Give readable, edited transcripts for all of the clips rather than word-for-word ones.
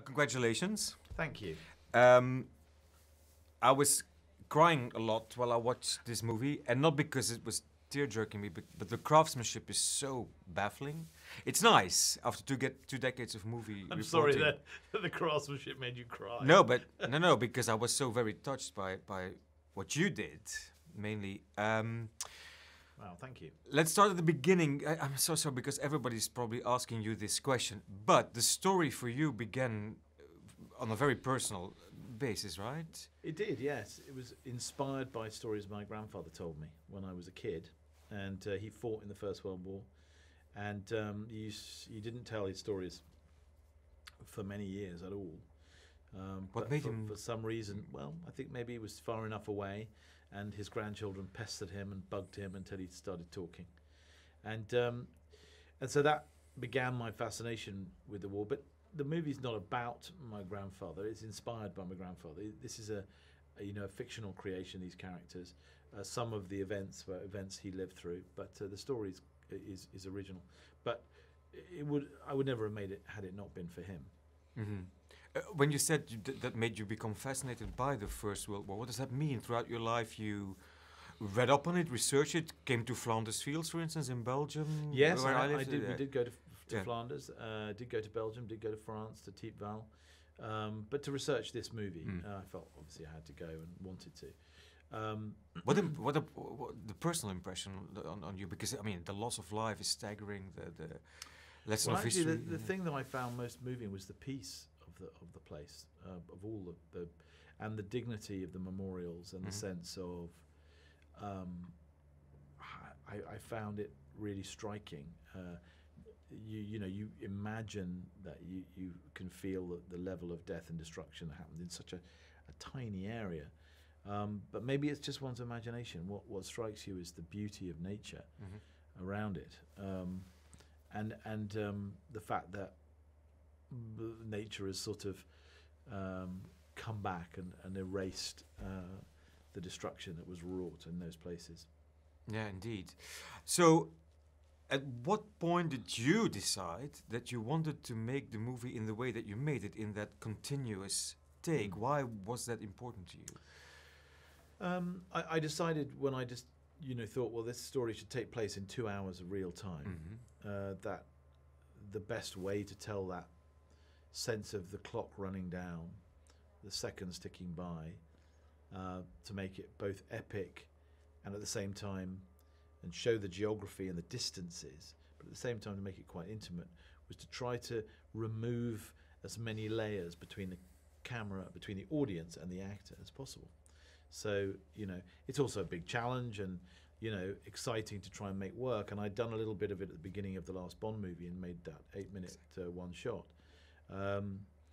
Congratulations. Thank you. I was crying a lot while I watched this movie, and not because it was tear-jerking me, but the craftsmanship is so baffling. It's nice after two decades of movie I'm reporting. sorry that the craftsmanship made you cry. No, but no, because I was so very touched by what you did, mainly. Wow, thank you. Let's start at the beginning. I'm so sorry because everybody's probably asking you this question, but the story for you began on a very personal basis, right? It did, yes. It was inspired by stories my grandfather told me when I was a kid, and he fought in the First World War, and he didn't tell his stories for many years at all. What made him? For some reason, well, I think maybe he was far enough away, and his grandchildren pestered him and bugged him until he started talking, and so that began my fascination with the war. But the movie's not about my grandfather; it's inspired by my grandfather. This is a fictional creation. These characters, some of the events were events he lived through, but the story is original. But I would never have made it had it not been for him. Mm-hmm. When you said that made you become fascinated by the First World War, what does that mean? Throughout your life, you read up on it, researched it, came to Flanders Fields, for instance, in Belgium? Yes, where I did. We did go to Yeah. Flanders, did go to Belgium, did go to France, to Tietval. But to research this movie, I felt obviously I had to go and wanted to. What the personal impression on you? Because I mean, the loss of life is staggering. The lesson Well, of actually, history. the thing that I found most moving was the peace of the place, of all of the, and the dignity of the memorials, and the sense of. I found it really striking. You imagine that you can feel the level of death and destruction that happened in such a tiny area. But maybe it's just one's imagination. What strikes you is the beauty of nature around it, and the fact that nature has sort of come back and erased the destruction that was wrought in those places. Yeah, indeed. So, at what point did you decide that you wanted to make the movie in the way that you made it, in that continuous take? Why was that important to you? I decided when I just thought, well, this story should take place in 2 hours of real time. That the best way to tell that sense of the clock running down, the seconds ticking by, to make it both epic and at the same time, and show the geography and the distances, but at the same time to make it quite intimate, was to try to remove as many layers between the camera, between the audience and the actor as possible. So, it's also a big challenge and, exciting to try and make work. And I'd done a little bit of it at the beginning of the last Bond movie and made that 8-minute one shot.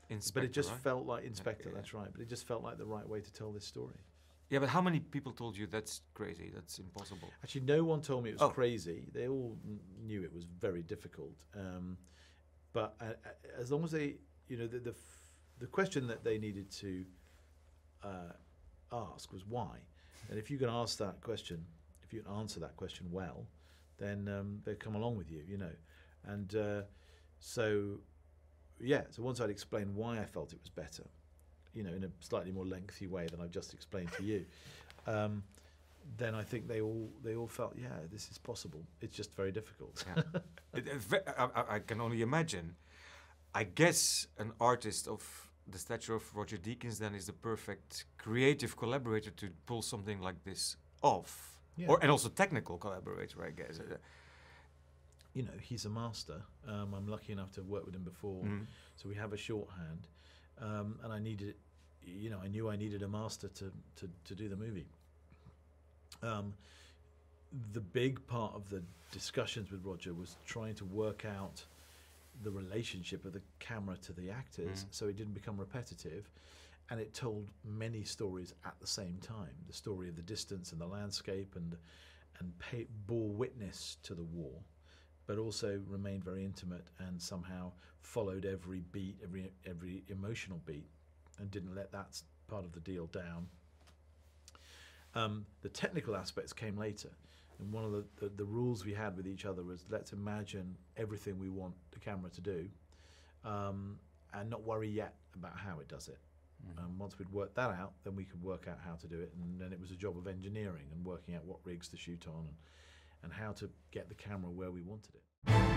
Inspector, but it just right? felt like Inspector, that's right. But it just felt like the right way to tell this story. Yeah, but how many people told you that's crazy, that's impossible? Actually, no one told me it was crazy. They all knew it was very difficult. But as long as they, the question that they needed to ask was why. And if you can ask that question, if you can answer that question well, then they come along with you, And so once I'd explained why I felt it was better, in a slightly more lengthy way than I've just explained to you, then I think they all felt, yeah, this is possible. It's just very difficult. Yeah. I can only imagine. I guess an artist of the stature of Roger Deakins then is the perfect creative collaborator to pull something like this off. Yeah. And also technical collaborator, I guess. He's a master. I'm lucky enough to have worked with him before, so we have a shorthand. And I needed, I knew I needed a master to do the movie. The big part of the discussions with Roger was trying to work out the relationship of the camera to the actors, so it didn't become repetitive, and it told many stories at the same time. The story of the distance and the landscape, and bore witness to the war, but also remained very intimate and somehow followed every beat, every emotional beat, and didn't let that part of the deal down. The technical aspects came later, and one of the rules we had with each other was, let's imagine everything we want the camera to do, and not worry yet about how it does it. And once we'd worked that out, then we could work out how to do it, and then it was a job of engineering and working out what rigs to shoot on and how to get the camera where we wanted it.